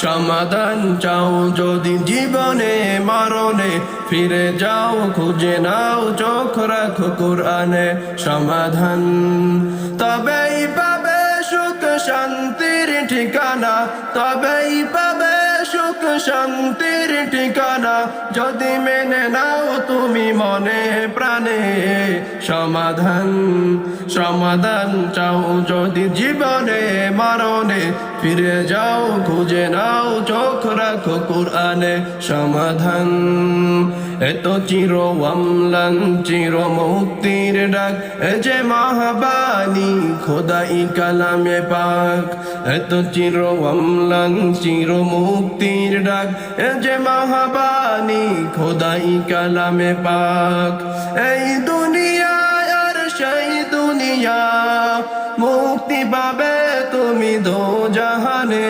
সমাধান চাও যদি জীবনে মরণে, ফিরে যাও খুঁজে নাও চোখ রাখো কোরআনে সমাধান। তবেই পাবে সুখ শান্তির ঠিকানা, তবেই পাবে সুখ শান্তির ঠিকানা, যদি মেনে নাও তুমি মনে প্রাণে সমাধান। সমাধান চাও যদি জীবনে মরণে, ফিরে যাও খুঁজে নাও চোখ রাখো কোরআনে সমাধান। এত চির অম্লান চির মুক্তির ডাক, এ যে মহাবাণী খোদাই কালামে পাক। এত চির অম্লান চির মুক্তির ডাক, এ যে মহাবাণী খোদাই কালামে পাক। এই দুনিয়া আর সেই দুনিয়া, মুক্তি পাবে তুমি দোজাহানে।